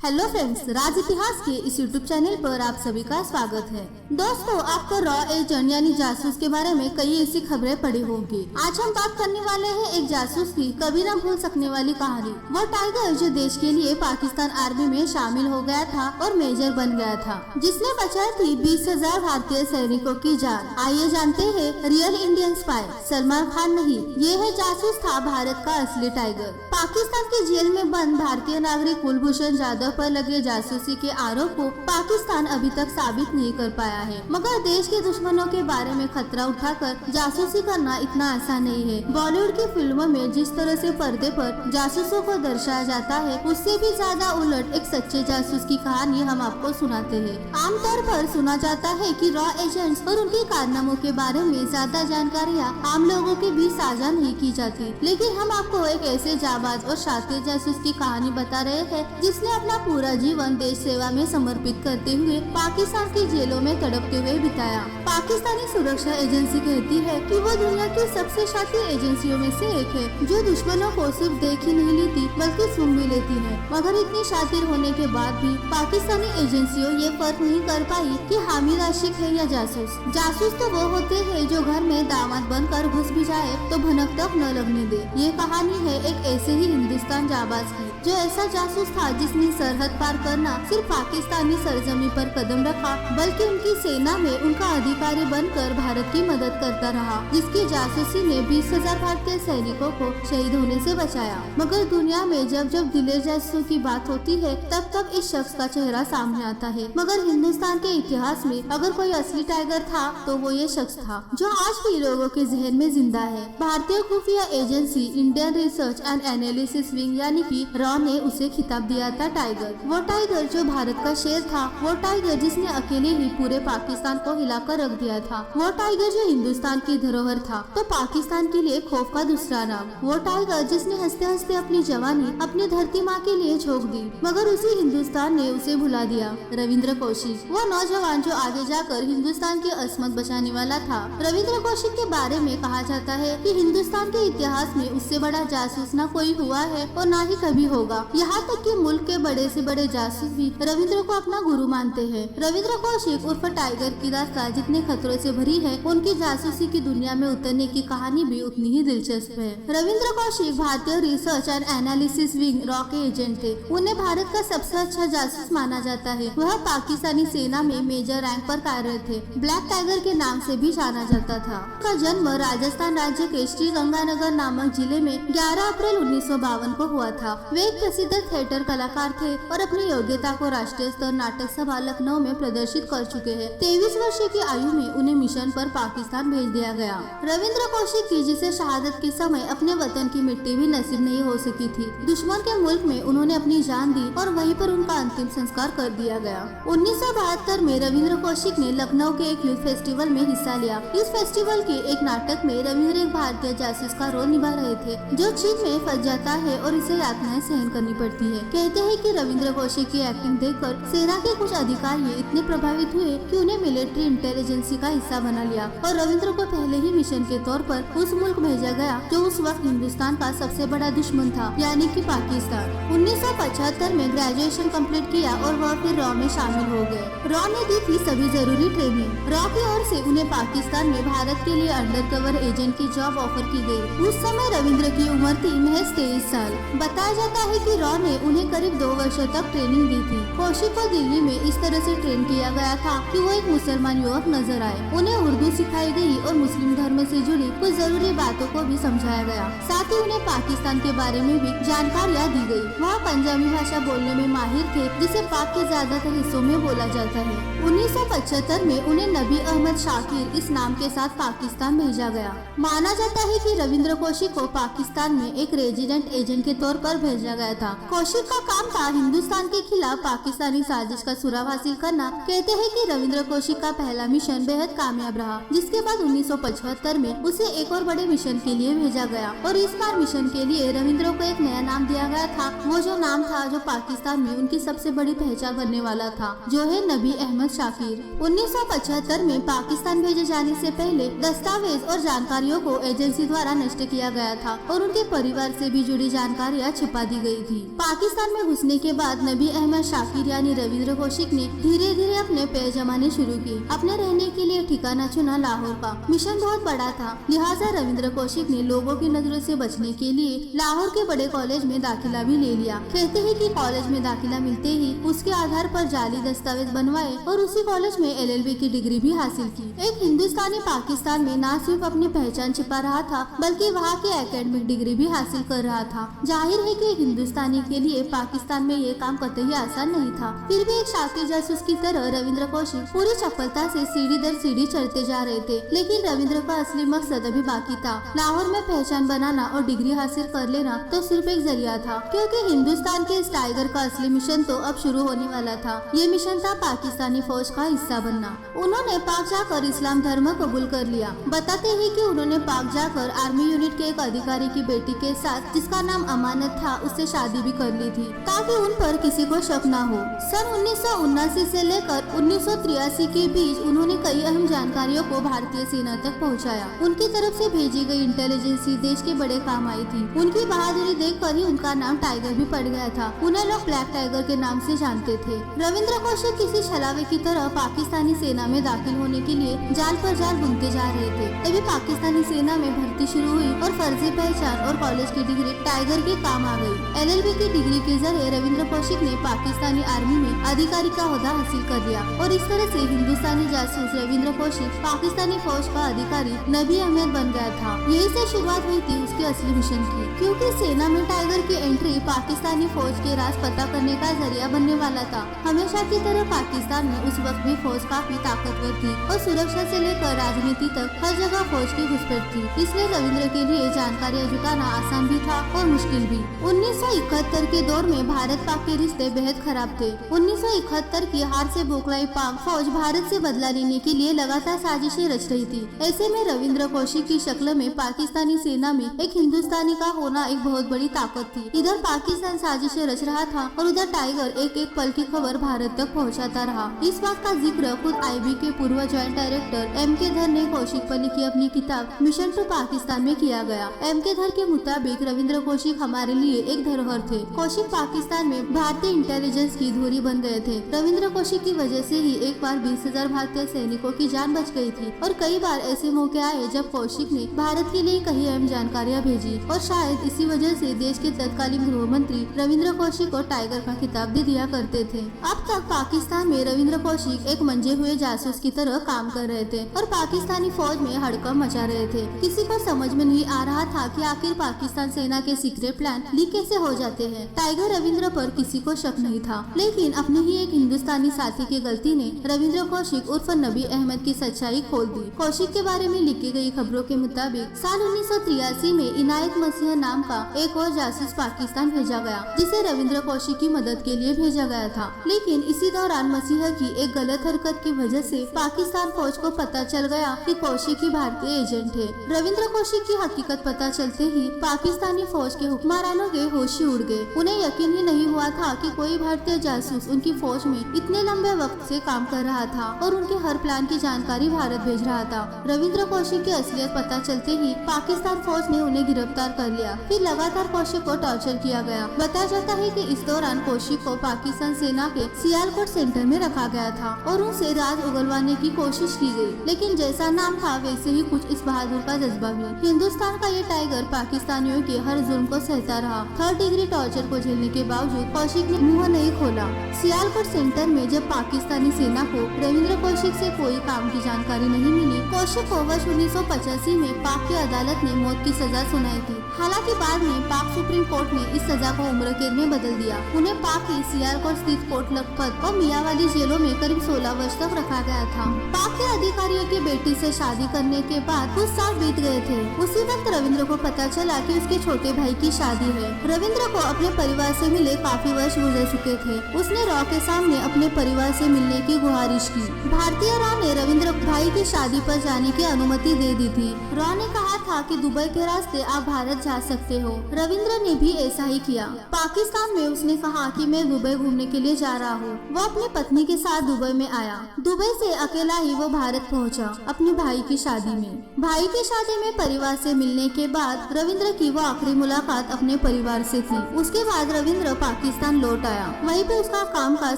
Hello friends, राज इतिहास के इस यूट्यूब चैनल पर आप सभी का स्वागत है। दोस्तों, आपको रॉ एजेंट यानी जासूस के बारे में कई ऐसी खबरें पड़ी होंगी। आज हम बात करने वाले हैं एक जासूस की कभी न भूल सकने वाली कहानी। वो टाइगर जो देश के लिए पाकिस्तान आर्मी में शामिल हो गया था और मेजर बन गया था, जिसने बचाई थी 20,000 भारतीय सैनिकों की जान। आइए जानते हैं real Indian spy Salman Khan नहीं, ये है जासूस था भारत का असली टाइगर। पाकिस्तान की जेल में बंद भारतीय नागरिक कुलभूषण जाधव पर लगे जासूसी के आरोप को पाकिस्तान अभी तक साबित नहीं कर पाया है, मगर देश के दुश्मनों के बारे में खतरा उठाकर जासूसी करना इतना आसान नहीं है। बॉलीवुड की फिल्मों में जिस तरह से पर्दे पर जासूसों को दर्शाया जाता है, उससे भी ज्यादा उलट एक सच्चे जासूस की कहानी हम आपको सुनाते हैं। आमतौर पर सुना जाता है कि रॉ एजेंट्स और उनके कारनामों के बारे में ज्यादा जानकारियाँ आम लोगों के बीच साझा नहीं की जाती, लेकिन हम आपको एक ऐसे जाबाज और शातिर जासूस की कहानी बता रहे हैं जिसने अपना पूरा जीवन देश सेवा में समर्पित करते हुए पाकिस्तान की जेलों में तड़पते हुए बिताया। पाकिस्तानी सुरक्षा एजेंसी कहती है कि वो दुनिया की सबसे शातिर एजेंसियों में से एक है, जो दुश्मनों को सिर्फ देख ही नहीं लेती बल्कि सुन भी लेती है। मगर इतनी शातिर होने के बाद भी पाकिस्तानी एजेंसियों ये फर्क नहीं कर पाई कि हामिद आशिक है या जासूस। जासूस तो वो होते हैं जो घर में दामाद बनकर घुस भी जाए तो भनक तक न लगने दे। ये कहानी है एक ऐसे ही हिंदुस्तान जाबाज की, जो ऐसा जासूस था जिसने सरहद पार करना सिर्फ पाकिस्तानी सरजमी पर कदम रखा, बल्कि उनकी सेना में उनका अधिकारी बनकर भारत की मदद करता रहा, जिसकी जासूसी ने 20,000 भारतीय सैनिकों को शहीद होने से बचाया। मगर दुनिया में जब जब दिलेर जासूसों की बात होती है, तब तब इस शख्स का चेहरा सामने आता है। मगर हिंदुस्तान के इतिहास में अगर कोई असली टाइगर था तो वो ये शख्स था, जो आज भी लोगों के जहन में जिंदा है। भारतीय खुफिया agency Indian research and analysis wing यानी कि रॉ ने उसे खिताब दिया था टाइगर। वो टाइगर जो भारत का शेर था, वो टाइगर जिसने अकेले ही पूरे पाकिस्तान को हिलाकर रख दिया था, वो टाइगर जो हिंदुस्तान की धरोहर था तो पाकिस्तान के लिए खौफ का दूसरा नाम, वो टाइगर जिसने हंसते हंसते अपनी जवानी अपनी धरती माँ के लिए झोंक दी, मगर उसी हिंदुस्तान ने उसे भुला दिया। रविंद्र कौशिक, वो नौजवान जो आगे जाकर हिंदुस्तान की असमत बचाने वाला था। रविंद्र कौशिक के बारे में कहा जाता है कि हिंदुस्तान के इतिहास में उससे बड़ा जासूस न कोई हुआ है और न ही कभी होगा। यहाँ तक कि मुल्क के बड़े से बड़े जासूस भी रविंद्र को अपना गुरु मानते हैं। रविंद्र कौशिक उर्फ टाइगर की दास्तान जितने खतरों से भरी है, उनकी जासूसी की दुनिया में उतरने की कहानी भी उतनी ही दिलचस्प है। रविंद्र कौशिक भारतीय research and analysis wing raw के एजेंट थे। उन्हें भारत का सबसे अच्छा जासूस माना जाता है। वह पाकिस्तानी सेना में मेजर रैंक पर कार्यरत थे। ब्लैक टाइगर के नाम से भी जाना जाता था। उनका जन्म राजस्थान राज्य के श्री गंगानगर नामक जिले में 11 अप्रैल 1952 को हुआ था। वे एक प्रसिद्ध थिएटर कलाकार थे और अपनी योग्यता को राष्ट्रीय स्तर नाटक सभा लखनऊ में प्रदर्शित कर चुके हैं। 23 वर्ष की आयु में उन्हें मिशन पर पाकिस्तान भेज दिया गया। रविंद्र कौशिक की जिसे शहादत के समय अपने वतन की मिट्टी भी नसीब नहीं हो सकी थी, दुश्मन के मुल्क में उन्होंने अपनी जान दी और वहीं पर उनका अंतिम संस्कार कर दिया गया। 1972 में रविंद्र कौशिक ने लखनऊ के एक यूथ फेस्टिवल में हिस्सा लिया। इस फेस्टिवल के एक नाटक में रविंद्र एक भारतीय जासूस का रोल निभा रहे थे, जो चीन में फंस जाता है और इसे यातनाएं सहन करनी पड़ती है। कहते हैं कि रविंद्र कौशिक की एक्टिंग देखकर सेना के कुछ अधिकारी इतने प्रभावित हुए कि उन्हें मिलिट्री इंटेलिजेंसी का हिस्सा बना लिया और रविंद्र को पहले ही मिशन के तौर पर उस मुल्क भेजा गया जो उस वक्त हिंदुस्तान का सबसे बड़ा दुश्मन था, यानी कि पाकिस्तान। 1975 में ग्रेजुएशन कंप्लीट किया और वह फिर रॉ में शामिल हो गए। रॉ ने दी थी सभी जरूरी ट्रेनिंग। रॉ की ओर से उन्हें पाकिस्तान में भारत के लिए अंडरकवर एजेंट की जॉब ऑफर की गई। उस समय रविंद्र की उम्र थी महज 23 साल। बताया जाता है कि रॉ ने उन्हें करीब 2 वर्षों तक ट्रेनिंग दी थी। कौशिक को दिल्ली में इस तरह से ट्रेन किया गया था कि वो एक मुसलमान युवक नजर आए। उन्हें उर्दू सिखाई गई और मुस्लिम धर्म से जुड़ी कुछ जरूरी बातों को भी समझाया गया। साथ ही उन्हें पाकिस्तान के बारे में भी जानकारियाँ दी गई। वह पंजाबी भाषा बोलने में माहिर थे, जिसे पाक के ज्यादातर हिस्सों में बोला जाता है। 1975 में उन्हें नबी अहमद शाकिर इस नाम के साथ पाकिस्तान भेजा गया। माना जाता है कि रविंद्र कौशिक को पाकिस्तान में एक रेजिडेंट एजेंट के तौर पर भेजा गया था। कौशिक का काम था हिंदुस्तान के खिलाफ पाकिस्तानी साजिश का सुराग हासिल करना। कहते हैं कि रविंद्र कौशिक का पहला मिशन बेहद कामयाब रहा, जिसके बाद 1975 में उसे एक और बड़े मिशन के लिए भेजा गया और इस बार मिशन के लिए रविंद्र को एक नया नाम दिया गया था। वो जो नाम था जो पाकिस्तान में उनकी सबसे बड़ी पहचान बनने वाला था, जो है नबी अहमद शाकिर। 1975 में पाकिस्तान भेजे जाने से पहले दस्तावेज और जानकारियों को एजेंसी द्वारा नष्ट किया गया था और उनके परिवार से भी जुड़ी जानकारियां छिपा दी गई थी। पाकिस्तान में घुसने के बाद नबी अहमद शाकिर यानी रविंद्र कौशिक ने धीरे धीरे अपने पैर जमाने शुरू किए। अपने रहने के लिए ठिकाना चुना लाहौर का। मिशन बहुत बड़ा था, लिहाजा रविंद्र कौशिक ने लोगों की नजरों से बचने के लिए लाहौर के बड़े कॉलेज में दाखिला भी ले लिया। कहते हैं कि कॉलेज में दाखिला मिलते ही उसके आधार पर जाली दस्तावेज बनवाए और उसी कॉलेज में LLB की डिग्री भी हासिल की। एक हिंदुस्तानी पाकिस्तान में न सिर्फ अपनी पहचान छिपा रहा था बल्कि वहाँ की एकेडमिक डिग्री भी हासिल कर रहा था। जाहिर है कि हिंदुस्तानी के लिए पाकिस्तान में ये काम कतई आसान नहीं था। फिर भी एक शातिर जासूस की तरह रविंद्र कौशिक पूरी चपलता से सीढ़ी दर सीढ़ी चढ़ते जा रहे थे। लेकिन रविंद्र का असली मकसद अभी बाकी था। लाहौर में पहचान बनाना और डिग्री हासिल कर लेना तो सिर्फ एक जरिया था, क्योंकि हिंदुस्तान के इस टाइगर का असली मिशन तो अब शुरू होने वाला था। ये मिशन था पाकिस्तानी फौज का हिस्सा बनना। उन्होंने पाक जाकर इस्लाम धर्म कबूल कर लिया। बताते हैं कि उन्होंने पाक जाकर आर्मी यूनिट के एक अधिकारी की बेटी के साथ, जिसका नाम अमानत था, उससे शादी भी कर ली थी ताकि उन पर किसी को शक न हो। सन 1979 से लेकर 1983 के बीच उन्होंने कई अहम जानकारियों को भारतीय सेना तक पहुंचाया। उनकी तरफ से भेजी गई इंटेलिजेंस देश के बड़े काम आई थी। उनकी बहादुरी देखकर ही उनका नाम टाइगर भी पड़ गया था। उन्हें लोग ब्लैक टाइगर के नाम से जानते थे। रविंद्र कौशिक किसी छलावे की तरह पाकिस्तानी सेना में दाखिल होने के लिए जाल पर जाल बुनते जा रहे थे। तभी पाकिस्तानी सेना में भर्ती शुरू हुई और फर्जी पहचान और कॉलेज की डिग्री टाइगर के काम आ गई। LLB की डिग्री के जरिए रविंद्र कौशिक ने पाकिस्तानी आर्मी में अधिकारी का ओहदा हासिल कर लिया और इस तरह से हिंदुस्तानी जासूस रविंद्र कौशिक पाकिस्तानी फौज का अधिकारी नबी अहमद बन गया था। यही से शुरुआत हुई थी उसके असली मिशन की, क्योंकि सेना में टाइगर की एंट्री पाकिस्तानी फौज के राज पता करने का जरिया बनने वाला था। हमेशा की तरह पाकिस्तान में उस वक्त भी फौज काफी ताकतवर थी और सुरक्षा से लेकर राजनीति तक हर जगह फौज की घुसपैठ थी। इसलिए रविंद्र के लिए जानकारियां जुटाना आसान भी था और मुश्किल भी। 1971 के दौर में भारत पाक के रिश्ते बेहद खराब थे। 1971 की हार से बौखलाई पाक फौज भारत से बदला लेने के लिए लगातार साजिशें रच रही थी। ऐसे में रविंद्र कौशिक की शक्ल में पाकिस्तानी सेना में एक हिंदुस्तानी का होना एक बहुत बड़ी ताकत थी। इधर पाकिस्तान साजिशें रच रहा था और उधर टाइगर एक एक पल की खबर भारत तक पहुंचाता रहा। इस बात का जिक्र खुद IB के पूर्व ज्वाइंट डायरेक्टर MK धर ने कौशिक पर लिखी अपनी किताब मिशन टू पाकिस्तान में किया गया। MK धर के मुताबिक रविंद्र कौशिक हमारे लिए एक धरोहर थे। कौशिक पाकिस्तान में भारतीय इंटेलिजेंस की धुरी बन गए थे। रविंद्र कौशिक की वजह से ही एक बार 20,000 भारतीय सैनिकों की जान बच गई थी और कई बार ऐसे मौके आए जब कौशिक ने भारत के लिए कई अहम जानकारियां भेजी और शायद इसी वजह से देश के तत्कालीन गृह मंत्री रविंद्र कौशिक को टाइगर का खिताब भी दिया करते थे। अब तक पाकिस्तान में रविंद्र कौशिक एक मंजे हुए जासूस की तरह काम कर रहे थे और पाकिस्तानी फौज में हड़कंप मचा रहे थे। किसी को समझ में नहीं आ रहा था कि आखिर पाकिस्तान सेना के सीक्रेट प्लान लीक कैसे हो जाते हैं। टाइगर रविंद्र पर किसी को शक नहीं था, लेकिन अपने ही एक हिंदुस्तानी साथी की गलती ने रविंद्र कौशिक उर्फ नबी अहमद की सच्चाई खोल दी। कौशिक के बारे में लिखी गई खबरों के मुताबिक साल 1983 में इनायत मसीह नाम का एक और जासूस पाकिस्तान भेजा गया, जिसे रविंद्र कौशिक की मदद के लिए भेजा गया था। लेकिन इसी दौरान मसीह की एक गलत हरकत की वजह से पाकिस्तान फौज को पता चल गया कि कौशिक ही भारतीय एजेंट है। रविंद्र कौशिक की हकीकत पता चलते ही पाकिस्तानी फौज के हुक्मरानों के होश ही उड़ गए। उन्हें यकीन ही नहीं हुआ था कि कोई भारतीय जासूस उनकी फौज में इतने लंबे वक्त से काम कर रहा था और उनके हर प्लान की जानकारी भारत भेज रहा था। रविंद्र कौशिक की असलियत पता चलते ही पाकिस्तान फौज ने उन्हें गिरफ्तार कर लिया। फिर लगातार कौशिक को टॉर्चर किया गया। बताया जाता है कि इस दौरान कौशिक को पाकिस्तान सेना के सियालकोट सेंटर में रखा गया था और उनसे राज उगलवाने की कोशिश की गई, लेकिन जैसा नाम था वैसे ही कुछ इस बहादुर का जज्बा भी। हिंदुस्तान का ये टाइगर पाकिस्तानियों के हर जुल्म को सहता रहा। 3rd डिग्री टॉर्चर को झेलने के बावजूद कौशिक ने मुंह नहीं खोला। सियालकोट सेंटर में जब पाकिस्तानी सेना को रविंद्र कौशिक से कोई काम की जानकारी नहीं मिली, कौशिक को वर्ष 1985 में पाक की अदालत ने मौत की सजा सुनाई थी। हालांकि बाद में पाक सुप्रीम कोर्ट ने इस सजा को उम्र कैद में बदल दिया। उन्हें पाक की सियालकोट स्थित कोट लखपत और मियावाली जेलों में करीब 16 वर्ष तक रखा गया था। पाक के अधिकारियों की बेटी से शादी करने के बाद कुछ साल बीत गए थे। उसी वक्त रविंद्र को पता चला कि उसके छोटे भाई की शादी है। रविंद्र को अपने परिवार से मिले काफी वर्ष गुजर चुके थे। उसने रॉ के सामने अपने परिवार से मिलने की गुहारिश की। भारतीय रॉ ने रविंद्र भाई की शादी पर जाने की अनुमति दे दी थी। रॉ ने कहा था कि दुबई के रास्ते आप भारत जा सकते हो। रविंद्र ने भी ऐसा ही किया। पाकिस्तान में उसने कहा कि मैं दुबई घूमने के लिए जा रहा हूँ। वो अपनी पत्नी के साथ दुबई में आया। दुबई से अकेला ही वो भारत पहुँचा अपने भाई की शादी में। भाई की शादी में परिवार से मिलने के बाद रविंद्र की वो आखिरी मुलाकात अपने परिवार से थी। उसके बाद रविंद्र पाकिस्तान लौट आया। वहीं पे उसका कामकाज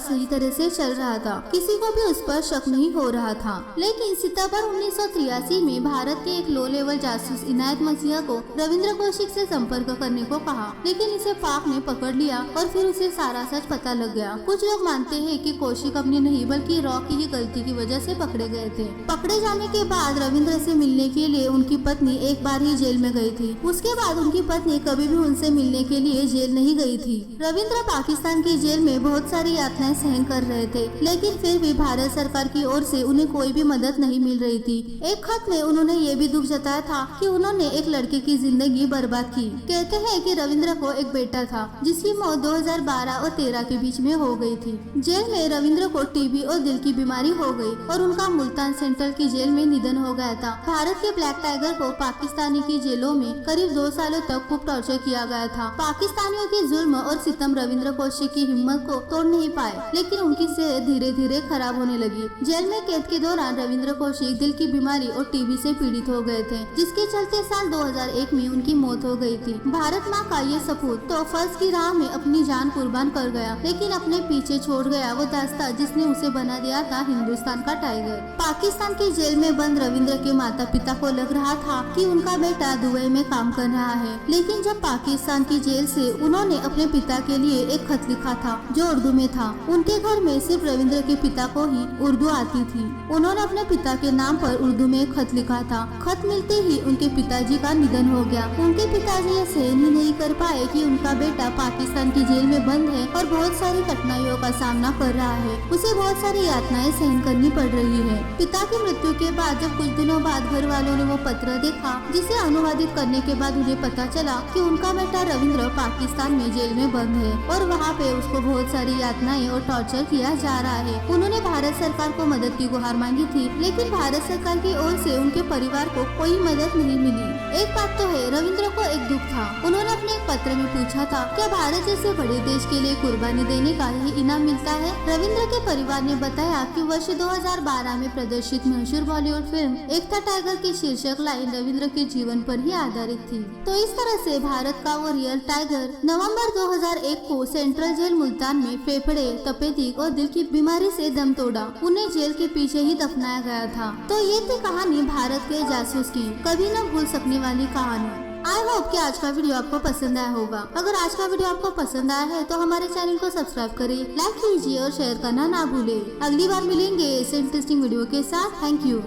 सही तरह से चल रहा था। किसी को भी उस पर शक नहीं हो रहा था। लेकिन सितंबर 1983 में भारत के एक लो लेवल जासूस इनायत मसीहा को रविंद्र कौशिक से संपर्क करने को कहा, लेकिन इसे पाक ने पकड़ लिया और फिर उसे सारा सच पता लग गया। कुछ लोग मानते हैं कि कौशिक अपनी नहीं बल्कि रॉ की ही गलती की वजह से पकड़े गए थे। पकड़े जाने के बाद रविंद्र से मिलने के लिए उनकी पत्नी एक बार ही जेल में गई थी। उसके बाद उनकी पत्नी कभी भी उनसे मिलने के लिए जेल नहीं गई थी। रविंद्र पाकिस्तान की जेल में बहुत सारी यातनाएं सहन कर रहे थे, लेकिन फिर भी भारत सरकार की ओर से उन्हें कोई भी मदद नहीं मिल रही थी। एक खत में उन्होंने ये भी दुख जताया था कि उन्होंने एक लड़के की जिंदगी बर्बाद की। कहते हैं कि रविंद्र को एक बेटा था जिसकी मौत 2012 और 13 के बीच में हो गई थी। जेल में रविंद्र को टीबी और दिल की बीमारी हो गई और उनका मुल्तान सेंट्रल की जेल में निधन हो गया था। भारत के ब्लैक टाइगर को पाकिस्तानी की जेलों में करीब 2 सालों तक खूब टॉर्चर किया गया था। पाकिस्तानियों के जुल्म और सितम रविंद्र कौशिक की हिम्मत को तोड़ नहीं पाए, लेकिन उनकी सेहत धीरे धीरे खराब होने लगी। जेल में कैद के दौरान रविंद्र कौशिक दिल की बीमारी और टीबी से पीड़ित हो गए थे, जिसके चलते साल 2001 में उनकी मौत हो गई थी। भारत माँ का ये सपूत तो फर्ज की राह में अपनी जान कुर्बान कर गया, लेकिन अपने पीछे छोड़ गया वो दास्तां जिसने उसे बना दिया था हिंदुस्तान का टाइगर। पाकिस्तान की जेल में बंद रविंद्र के माता पिता को लग रहा था कि उनका बेटा दुबई में काम कर रहा है, लेकिन जब पाकिस्तान की जेल से उन्होंने अपने पिता के लिए एक खत लिखा था जो उर्दू में था। उनके घर में सिर्फ रविंद्र के पिता को ही उर्दू आती थी। उन्होंने अपने पिता के नाम पर उर्दू में एक खत लिखा था। खत मिलते ही उनके पिताजी का निधन हो गया। उनके पिताजी ये सहन ही नहीं कर पाए कि उनका बेटा पाकिस्तान की जेल में बंद है और बहुत सारी कठिनाइयों का सामना कर रहा है। उसे बहुत सारी यातनाएं सहन करनी पड़ रही है। पिता की मृत्यु के बाद जब कुछ दिनों बाद घर वालों ने वो पत्र देखा, जिसे अनुवादित करने के बाद उन्हें पता चला कि उनका बेटा रविंद्र पाकिस्तान में जेल में बंद है और वहाँ पे उसको बहुत सारी यातनाएं और टॉर्चर किया जा रहा है। उन्होंने भारत सरकार को मदद की गुहार मांगी थी, लेकिन भारत सरकार की ओर से उनके परिवार को कोई मदद नहीं मिली। एक बात तो है, रविंद्र को एक दुख था। उन्होंने अपने एक पत्र में पूछा था, क्या भारत जैसे बड़े देश के लिए कुर्बानी देने का ही इनाम मिलता है? रविंद्र के परिवार ने बताया कि वर्ष 2012 में प्रदर्शित मशहूर बॉलीवुड फिल्म एक था टाइगर की शीर्षक लाइन रविंद्र के जीवन पर ही आधारित थी। तो इस तरह से भारत का वो रियल टाइगर नवंबर 2001 को सेंट्रल जेल मुल्तान में फेफड़े, तपेदिक और दिल की बीमारी से दम तोड़ा। उन्हें जेल के पीछे ही दफनाया गया था। तो ये थी कहानी भारत के जासूस की, कभी न भूल सकने वाली कहानी। आई होप कि आज का वीडियो आपको पसंद आया होगा। अगर आज का वीडियो आपको पसंद आया है तो हमारे चैनल को सब्सक्राइब करें, लाइक कीजिए और शेयर करना ना भूलें। अगली बार मिलेंगे ऐसे इंटरेस्टिंग वीडियो के साथ। Thank you.